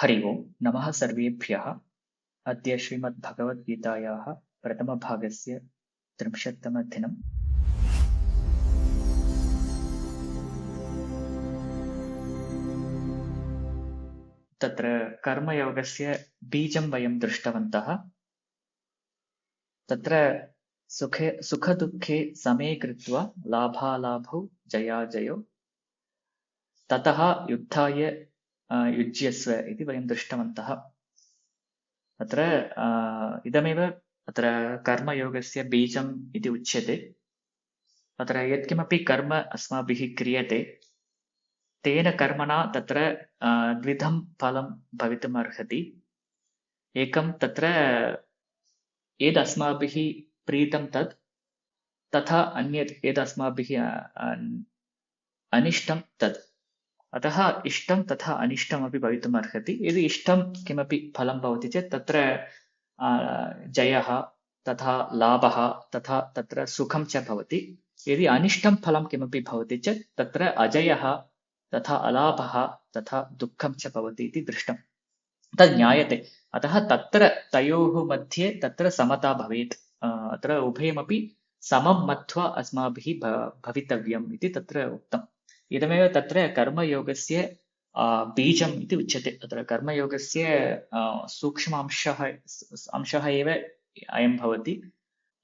हरि ओम् नमः सर्वेभ्यः। अद्य श्रीमद्भगवद्गीतायाः प्रथमभागस्य 30तमदिनम्। तत्र कर्मयोगस्य बीजं वयं दृष्टवन्तः। तत्र सुखदुःखे समे कृत्वा लाभालाभौ जयाजयौ ततः युद्धाय युज्यस्व इति वयं दृष्टवन्तः। अत्र इदमेव अत्र कर्मयोगस्य बीजम् इति उच्यते। अत्र यत्किमपि कर्म अस्माभिः क्रियते तेन कर्मणा तत्र द्विधं फलं भवितुम् अर्हति। एकं तत्र यदस्माभिः प्रीतं तत्, तथा अन्यत् यदस्माभिः अनिष्टं तत्। अतः इष्टं तथा अनिष्टमपि भवितुम् अर्हति। यदि इष्टं किमपि फलं भवति चेत् तत्र जयः तथा लाभः तथा तत्र सुखं च भवति। यदि अनिष्टं फलं किमपि भवति चेत् तत्र अजयः तथा अलाभः तथा दुःखं च भवति इति दृष्टं। तद् ज्ञायते। अतः तत्र तयोः मध्ये तत्र समता भवेत्। अत्र उभयमपि समं मत्वा अस्माभिः भवितव्यम् इति तत्र उक्तम्। इदमेव तत्र कर्मयोगस्य बीजम् इति उच्यते। अत्र कर्मयोगस्य अंशः एव अयं भवति।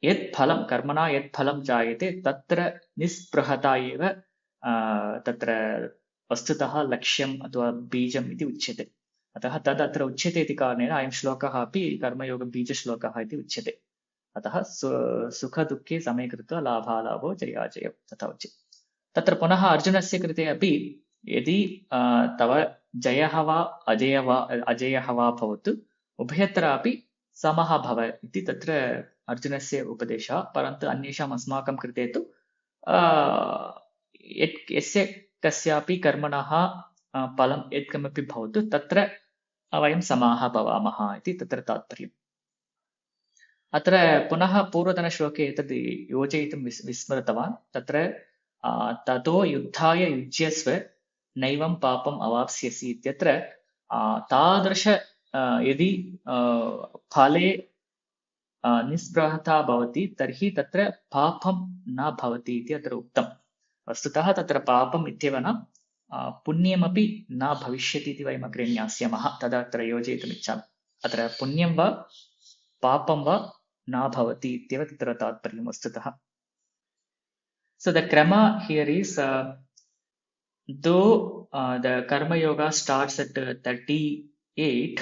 यत् फलं कर्मणा यत् फलं जायते तत्र निस्पृहता एव तत्र वस्तुतः लक्ष्यम् अथवा बीजम् इति उच्यते। अतः तद् अत्र उच्यते इति कारणेन अयं श्लोकः अपि कर्मयोगबीजश्लोकः इति उच्यते। अतः सुखदुःखे समे कृत्वा लाभालाभौ जयाजयौ तथा उच्यते। तत्र पुनः अर्जुनस्य कृते अपि यदि तव जयः वा अजयः वा भवतु, उभयत्रापि समः भव इति तत्र अर्जुनस्य उपदेशः। परन्तु अन्येषाम् अस्माकं कृते तु यस्य कस्यापि कर्मणः फलं यत्कमपि भवतु तत्र वयं समाः भवामः इति तत्र तात्पर्यम्। अत्र पुनः पूर्वतनश्लोके एतद् योजयितुं विस्मृतवान्। तत्र ततो युद्धाय युज्यस्व नैवं पापम् अवाप्स्यसि इत्यत्र तादृश यदि फले निस्पृहता भवति तर्हि तत्र पापं न भवति इति अत्र उक्तम्। वस्तुतः तत्र पापम् इत्येव न पुण्यमपि न भविष्यति इति वयम् अग्रे ज्ञास्यामः। तदत्र योजयितुमिच्छामि। अत्र पुण्यं वा पापं वा न भवति इत्येव तत्र तात्पर्यं वस्तुतः। So the krama here is though the karma yoga starts at 38,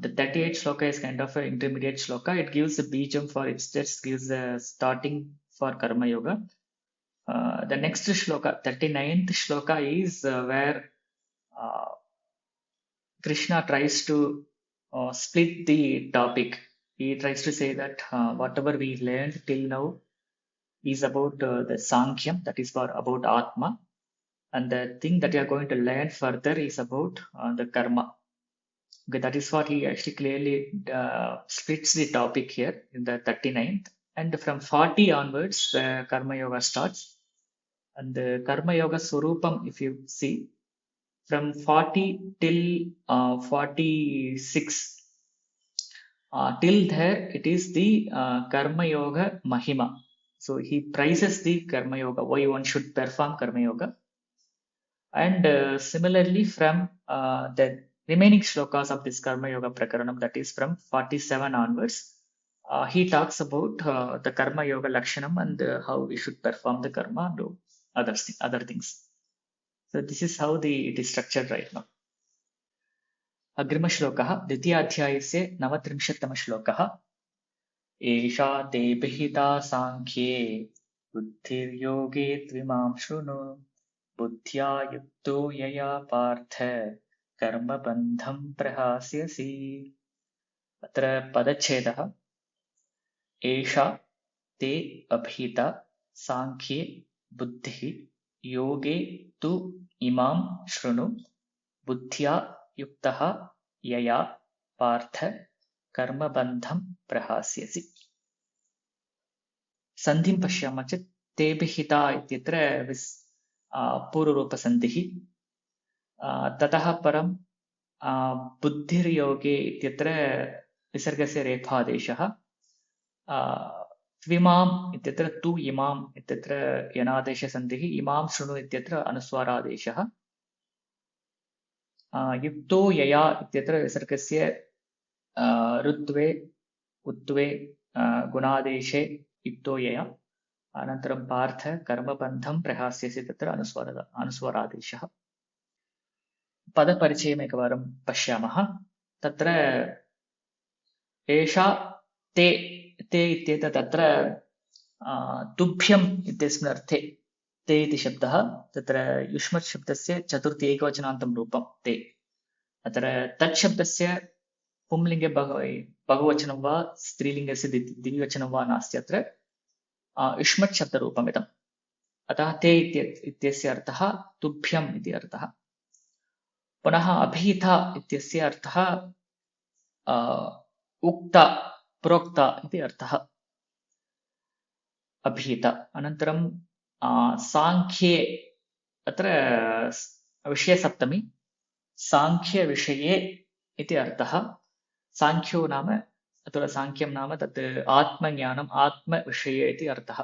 the 38 shloka is kind of an intermediate shloka. It gives a bijam for it, just gives a starting for karma yoga. The next shloka, 39th shloka, is where Krishna tries to split the topic. He tries to say that whatever we learned till now is about the Sankhya, that is about Atma, and the thing that you are going to learn further is about the karma. Okay, that is what he actually clearly splits the topic here in the 39th. And from 40 onwards, the Karma Yoga starts. And the Karma Yoga Swarupam, if you see, from 40 till 46, till there, it is the Karma Yoga Mahima. So he praises the Karma Yoga, why one should perform Karma Yoga. And similarly, from the remaining shlokas of this Karma Yoga Prakaranam, that is from 47 onwards, he talks about the Karma Yoga Lakshanam and how we should perform the karma and do other things. So this is how it is structured right now. अग्रिमश्लोकः द्वितीयाध्यायस्य 39तमश्लोकः एषा ते विहिता साङ्ख्ये बुद्धिर्योगे त्विमां शृणु बुद्ध्या युक्तो यया पार्थ कर्मबन्धं प्रहास्यसि। अत्र पदच्छेदः एषा ते अभीता साङ्ख्ये बुद्धिः योगे तु इमां शृणु बुद्ध्या युक्तः यया पार्थ कर्मबन्धं प्रहास्यसि। सन्धिं पश्यामः चेत् ते विहिता इत्यत्र पूर्वरूपसन्धिः। ततः परं बुद्धिर्योगे इत्यत्र विसर्गस्य रेफादेशः। त्विमाम् इत्यत्र तु इमाम् इत्यत्र यनादेशसन्धिः, इमां शृणु इत्यत्र अनुस्वारादेशः। युक्तो यया इत्यत्र विसर्गस्य ऋत्वे उत्वे गुणादेशे युक्तो यया। अनन्तरं पार्थ कर्मबन्धं प्रहास्यसि तत्र अनुस्वारादेशः। पदपरिचयम् एकवारं पश्यामः। तत्र एषा ते ते इत्येतत् तत्र तुभ्यम् इत्यस्मिन् अर्थे ते इति शब्दः तत्र युष्मत् शब्दस्य चतुर्थी एकवचनान्तं रूपं ते। अत्र तत् शब्दस्य पुंलिङ्गे बहुवचनं वा स्त्रीलिङ्गस्य द्विवचनं वा नास्ति, अत्र युष्मत् शब्दरूपमिदम्। अतः ते इत्यस्य अर्थः तुभ्यम् इति अर्थः। पुनः अभीता इत्यस्य अर्थः उक्ता प्रोक्ता इति अर्थः अभीता। अनन्तरं साङ्ख्ये अत्र विषयसप्तमी, साङ्ख्यविषये इति अर्थः। साङ्ख्यो नाम अथवा साङ्ख्यं नाम तत् आत्मज्ञानम्, आत्मविषये इति अर्थः।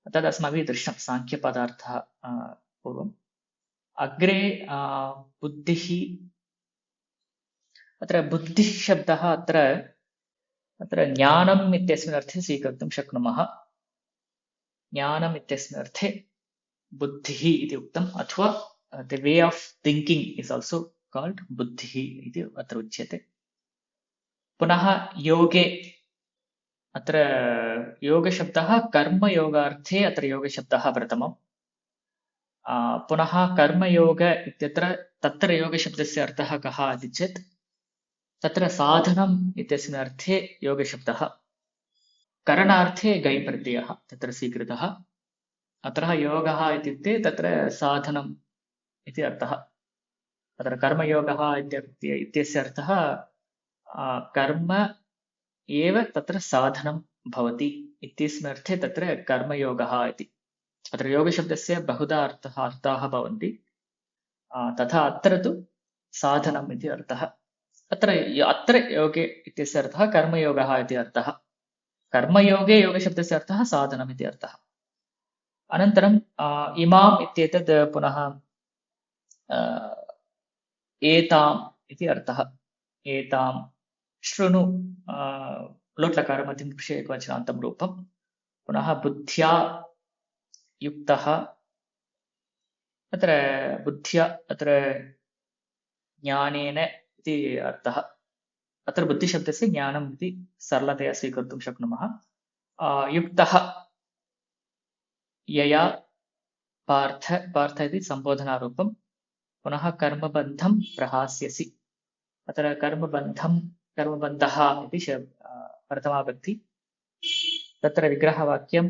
तद् अस्माभिः दृष्टं साङ्ख्यपदार्थः पूर्वम्। अग्रे बुद्धिः, अत्र बुद्धिः शब्दः अत्र ज्ञानम् इत्यस्मिन् अर्थे स्वीकर्तुं शक्नुमः। ज्ञानम् इत्यस्मिन् अर्थे बुद्धिः इति उक्तम्, अथवा the way of thinking is also called बुद्धिः इति अत्र उच्यते। पुनः योगे, अत्र योगशब्दः कर्मयोगार्थे अत्र योगशब्दः प्रथमम्। पुनः कर्मयोग इत्यत्र तत्र योगशब्दस्य अर्थः कः इति चेत् तत्र साधनम् इत्यस्मिन् अर्थे योगशब्दः। करणार्थे गै प्रत्ययः तत्र स्वीकृतः। अत्र योगः इत्युक्ते तत्र साधनम् इति अर्थः। अत्र कर्मयोगः इत्यस्य अर्थः कर्म एव तत्र साधनं भवति इत्यस्मिन् अर्थे तत्र कर्मयोगः इति। अत्र योगशब्दस्य बहुधा अर्थाः भवन्ति, तथा अत्र तु साधनम् इति अर्थः। अत्र योगे इत्यस्य अर्थः कर्मयोगः इति अर्थः। कर्मयोगे योगशब्दस्य अर्थः साधनम् इति अर्थः। अनन्तरम् इमाम् इत्येतत् पुनः एताम् इति अर्थः। एतां शृणु, लोट्लकार मध्यमपुरुषे एकवचनान्तं रूपं। पुनः बुद्ध्या युक्तः, अत्र बुद्ध्या अत्र ज्ञानेन इति अर्थः। अत्र बुद्धिशब्दस्य ज्ञानम् इति सरलतया स्वीकर्तुं शक्नुमः। युक्तः यया पार्थ इति सम्बोधनारूपं। पुनः कर्मबन्धं प्रहास्यसि, अत्र कर्मबन्धः इति प्रथमाविभक्ति। तत्र विग्रहवाक्यं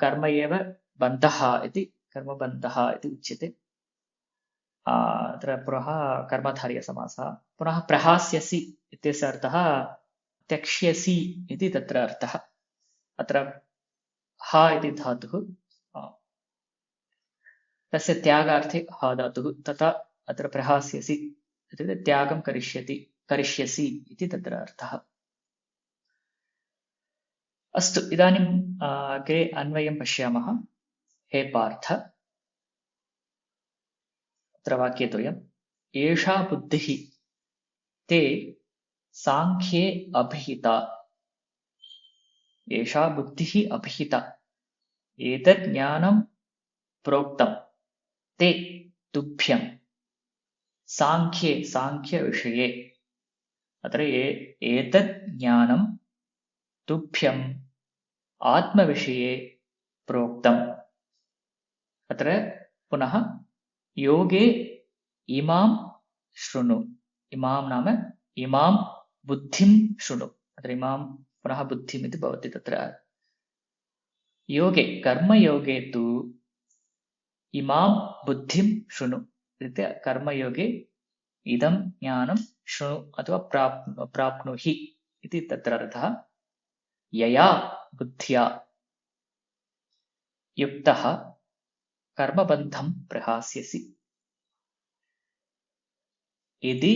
कर्म एव बन्धः इति, कर्मबन्धः इति उच्यते। अत्र पुनः कर्मधारयसमासः। पुनः प्रहास्यसि इत्यस्य अर्थः त्यक्ष्यसि इति तत्र अर्थः। अत्र हा इति धातुः, तस्य त्यागार्थे हा धातुः, तथा अत्र प्रहास्यसि इत्युक्ते त्यागं करिष्यसि इति तत्र अर्थः। अस्तु, इदानीम् अग्रे अन्वयं पश्यामः। हे पार्थ, अत्र वाक्यद्वयम्। एषा बुद्धिः ते साङ्ख्ये अभिहिता। एषा बुद्धिः अभिहिता, एतत् ज्ञानं प्रोक्तं ते तुभ्यं साङ्ख्यविषये। अत्र एतत् ज्ञानं तुभ्यम् आत्मविषये प्रोक्तम्। अत्र पुनः योगे इमां शृणु, इमां नाम इमां बुद्धिं शृणु। अत्र इमां पुनः बुद्धिम् इति भवति तत्र। योगे कर्मयोगे तु इमां बुद्धिं शृणु इत्युक्ते कर्मयोगे इदं ज्ञानं शृणु अथवा प्राप्नुहि इति तत्र अर्थः। यया बुद्ध्या युक्तः कर्मबन्धं प्रहास्यसि। यदि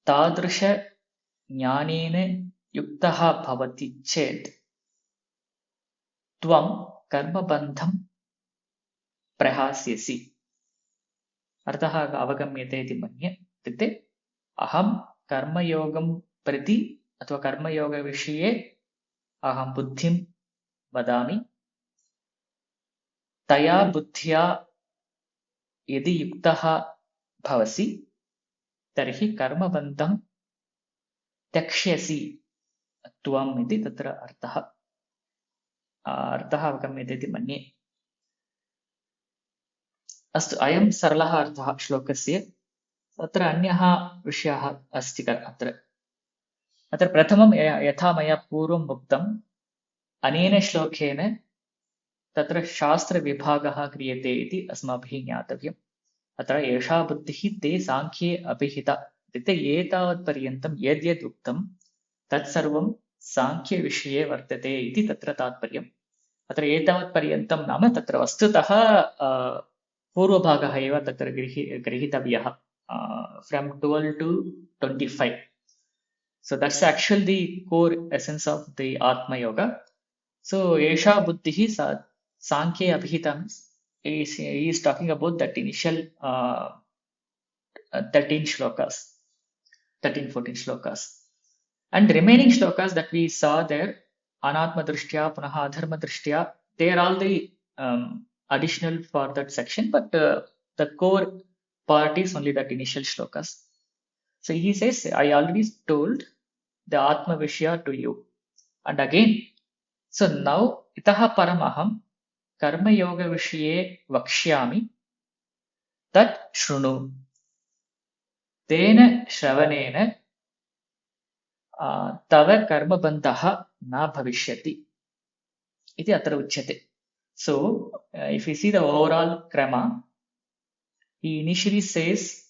तादृश ज्ञानेन युक्तः भवति चेत् त्वं कर्मबन्धं प्रहास्यसि। अर्थः अवगम्यते इति मन्ये। इत्युक्ते अहं कर्मयोगं प्रति अथवा कर्मयोगविषये अहं बुद्धिं वदामि। तया बुद्ध्या यदि युक्तः भवसि तर्हि कर्मबन्धं त्यक्ष्यसि त्वम् इति तत्र अर्थः अवगम्यते इति मन्ये। अस्तु, अयं सरलः अर्थः श्लोकस्य। तत्र अन्यः विषयः अस्ति अत्र प्रथमं यथा मया पूर्वम् उक्तम्, अनेन श्लोकेन तत्र शास्त्रविभागः क्रियते इति अस्माभिः ज्ञातव्यम्। अत्र एषा बुद्धिः ते साङ्ख्ये अभिहिता। इत्युक्ते एतावत्पर्यन्तं यद्यद् उक्तं तत्सर्वं साङ्ख्यविषये वर्तते इति तत्र तात्पर्यम्। अत्र एतावत्पर्यन्तं नाम तत्र वस्तुतः पूर्वभागः एव तत्र गृहीतव्यः, from 12 to 25. So that's actually the core essence of the Atma Yoga. So Esha Buddhi Sankhya Abhitam is talking about that initial 13 shlokas, 13-14 shlokas. And the remaining shlokas that we saw there, Anatma Drishtya, Punaha Adharma Drishtya, they are all the additional for that section, but the core part is only that initial shlokas. So he says, I already told the Atma Vishya to you. And again, so now itaha paramaham karma yoga vishye vakshyami tat shrunu tena shravanena tava karma bandhaha na bhavishyati iti atra uchyate. So if you see the overall krama, he initially says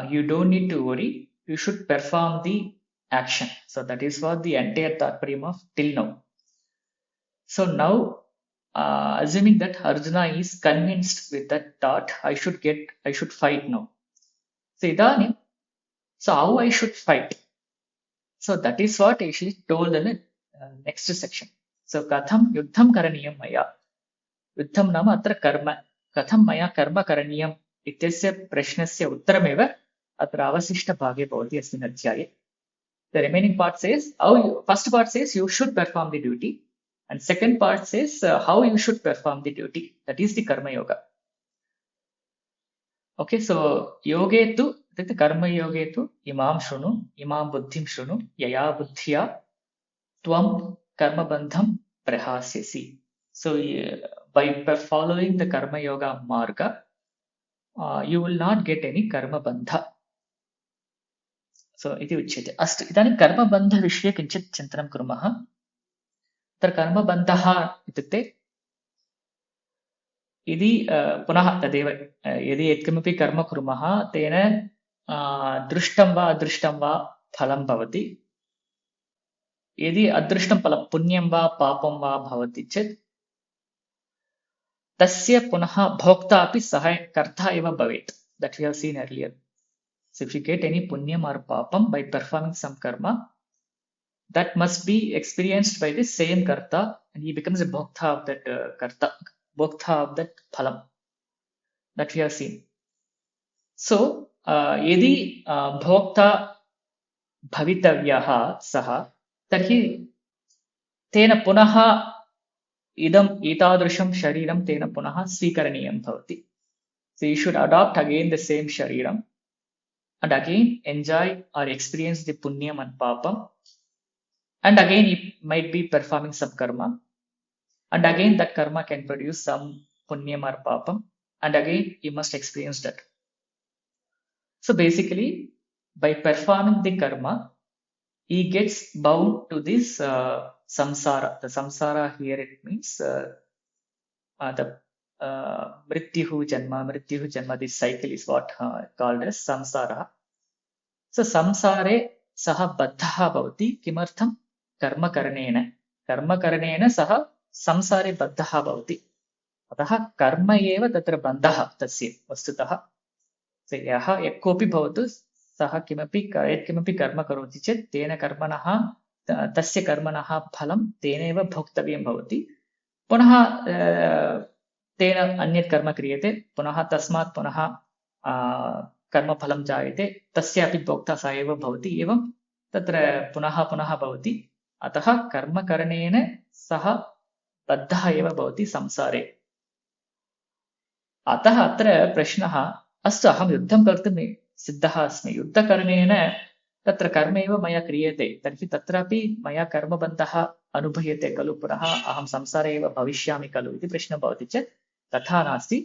you don't need to worry, you should perform the action. So that is what the entire Tatparyam of till now. So now, assuming that Arjuna is convinced with that thought, I should fight now. So idanim, so how I should fight? So that is what actually told in the next section. So katham yuddham karaniyam maya. Yuddham nama atra karma. Katham maya karma karaniyam ityasya prashnasya uttarameva atra avasishta bhage bhavati asmin adhyaye. The remaining part says, first part says you should perform the duty, and second part says how you should perform the duty. That is the karma yoga. Okay, so yoge tu, the karma yoge tu imam shrunu, imam buddhim shrunu, yaya buddhya tvam karma bandham prahasyasi. So by following the karma yoga marga, you will not get any karma bandha. So इति उच्यते। अस्तु, इदानीं कर्मबन्धविषये किञ्चित् चिन्तनं कुर्मः। तत्र कर्मबन्धः इत्युक्ते यदि पुनः तदेव यदि यत्किमपि कर्म कुर्मः तेन दृष्टं वा अदृष्टं वा फलं भवति। यदि अदृष्टं फलं पुण्यं वा पापं वा भवति चेत् तस्य पुनः भोक्ता अपि सः कर्ता एव भवेत्। That we have seen earlier. So if you get any punyam or papam by performing some karma, that must be experienced by the same karta, and he becomes a bhokta of that karta, bhokta of that phalam that we have seen. So यदि भोक्ता भवितव्यः सः, तर्हि तेन पुनः एतादृशं शरीरं तेन पुनः स्वीकरणीयं भवति. So you should adopt again the same shariram and again enjoy or experience the punyam and papam, and again he might be performing some karma, and again that karma can produce some punyam or papam, and again you must experience that. So basically by performing the karma he gets bound to this samsara. The samsara here it means the mrityuhu janma, this cycle is what called as samsara. So samsare saha baddha bhavati kimartham karma karanena saha samsare baddha bhavati. अतः कर्म एव तत्र बन्धः तस्य वस्तुतः. यः यः कोऽपि भवतु सः यत्किमपि कर्म करोति चेत् तेन कर्मणः तस्य कर्मणः फलं तेनैव भोक्तव्यं भवति। पुनः तेन अन्यत् कर्म क्रियते, पुनः तस्मात् पुनः कर्मफलं जायते, तस्यापि भोक्ता स एव भवति, एवं तत्र पुनः पुनः भवति। अतः कर्मकरणेन सः बद्धः एव भवति संसारे। अतः अत्र प्रश्नः, अस्तु अहं युद्धं कर्तुं सिद्धः अस्मि, युद्धकरणेन तत्र कर्म एव मया क्रियते, तर्हि तत्रापि मया कर्मबन्धः अनुभूयते खलु, पुनः अहं संसारे एव भविष्यामि खलु इति प्रश्नः भवति चेत् तथा नास्ति।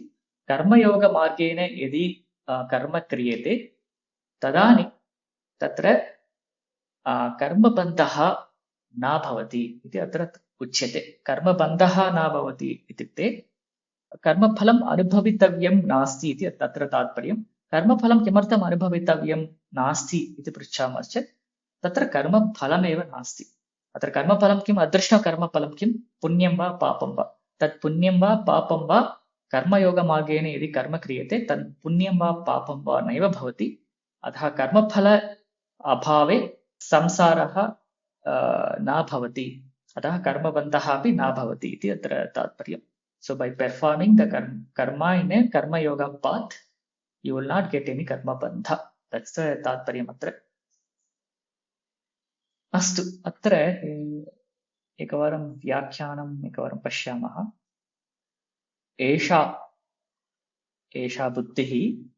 कर्मयोगमार्गेण यदि कर्म क्रियते तदानीं तत्र कर्मबन्धः न भवति इति अत्र उच्यते। कर्मबन्धः न भवति इत्युक्ते कर्मफलम् अनुभवितव्यं नास्ति इति तत्र तात्पर्यं। कर्मफलं किमर्थम् अनुभवितव्यं नास्ति इति पृच्छामश्चेत् तत्र कर्मफलमेव नास्ति। अत्र कर्मफलं किम्? अदृष्टकर्मफलं किं? पुण्यं वा पापं वा? तत् पुण्यं वा पापं वा कर्मयोगमार्गेण यदि कर्म क्रियते तत् पुण्यं वा पापं वा नैव भवति। अतः कर्मफल अभावे संसारः न भवति, अतः कर्मबन्धः अपि न भवति इति अत्र तात्पर्यम्. So by performing the karma in a karma yoga path, you will not get any karma bandha. That's the तात्पर्यम् अत्र. अस्तु, अत्र एकवारं व्याख्यानम् एकवारं पश्यामः. एषा बुद्धिः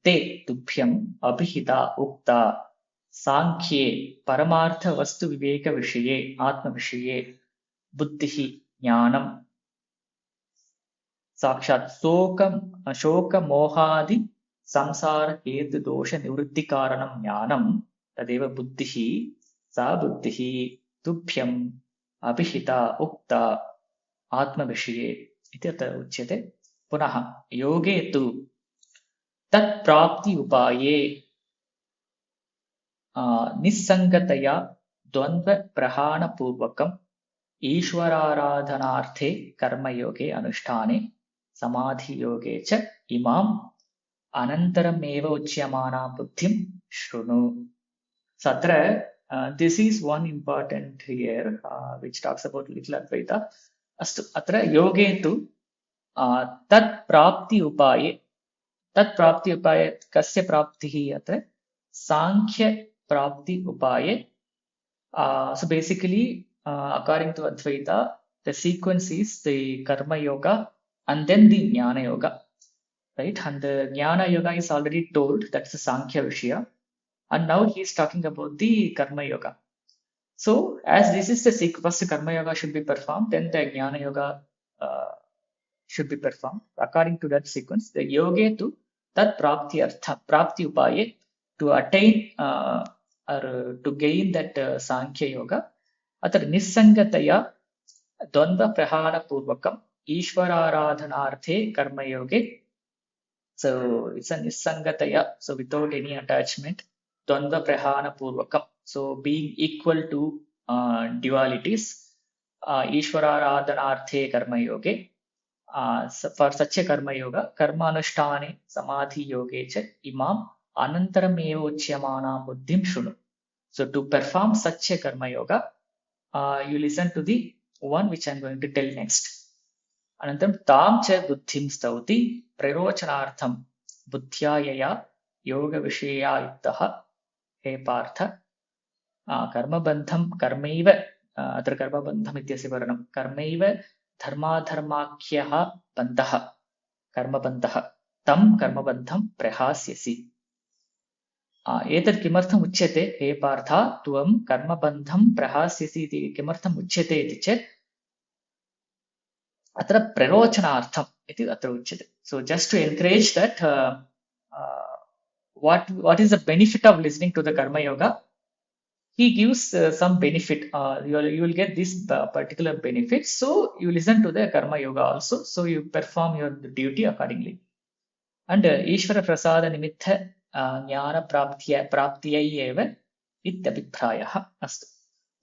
ते तुभ्यम् अभिहिता उक्ता सांख्ये परमार्थवस्तुविवेकविषये आत्मविषये बुद्धिः ज्ञानम् साक्षात् शोकमोहादि संसार हेतु दोष निवृत्ति कारणं ज्ञानं तदेव बुद्धिः। सा बुद्धिः तुभ्यम् अभिहिता उक्ता आत्मविषये इति अत्र उच्यते. पुनः योगे तु तत्प्राप्ति उपाये निस्सङ्गतया द्वन्द्वप्रहाणपूर्वकम् ईश्वराराधनार्थे कर्मयोगे अनुष्ठाने समाधियोगे च इमाम् अनन्तरमेव उच्यमाना बुद्धिं शृणु. So अत्र this is one important here which talks about little Advaita. अस्तु, अत्र योगे तु तत् प्राप्ति उपाये कस्य प्राप्तिः? अत्र सांख्य प्राप्ति उपाये. So basically according to Advaita, the sequence is the karma yoga and then the jnana yoga, right? And the jnana yoga is already told, that's the Sankhya Vishya, and now he is talking about the karma yoga. So as this is the first karma yoga should be performed, then the jnana yoga should be performed. According to that sequence, the yoge to tat prapti upaye, to attain or to gain that Sankhya yoga, अत्र निस्सङ्गतया द्वन्द्वप्रहाणपूर्वकम् ईश्वराराधनार्थे कर्मयोगे. So it's a निस्सङ्गतया, so without any attachment, द्वन्द्वप्रहाणपूर्वकम्, so being equal to dualities, ईश्वराराधनार्थे कर्मयोगे. For such a कर्मयोगा कर्मानुष्ठाने समाधियोगे च इमाम् अनन्तरमेव उच्यमाना बुद्धिं शृणु. So to perform such a कर्मयोगा, you listen to the one which I am going to tell next. Anantaram tam cha buddhim stauti prarochanartham buddhyayaya yoga vishaya yuktah he partha karmabandham karmaiva atra karmabandham ityasya varanam karmaiva dharmadharmakhyah bandhah karmabandhah tam karmabandham prahasyasi. एतत् किमर्थम् उच्यते हे पार्थ त्वं कर्मबन्धं प्रहास्यसि इति किमर्थम् उच्यते इति चेत् अत्र प्ररोचनार्थम् इति अत्र उच्यते. So just to encourage that what is the benefit of listening to the karma yoga, he gives some benefit. You will get this particular benefit, so you listen to the karma yoga also, so you perform your duty accordingly. And Ishvara prasada nimittha jnana praptiyai eva ityabhiprayah. Astu.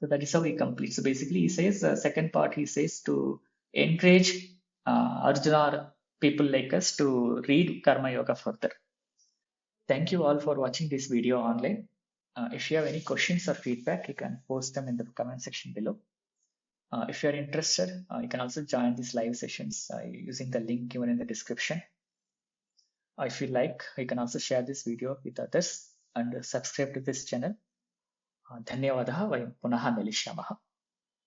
So that is how he completes. So basically he says, second part he says to encourage Arjuna or people like us to read karma yoga further. Thank you all for watching this video online. If you have any questions or feedback, you can post them in the comment section below. If you are interested, you can also join these live sessions using the link given in the description. If you like, you can also share this video with others and subscribe to this channel. धन्यवादः. वयं पुनः मिलिष्यामः.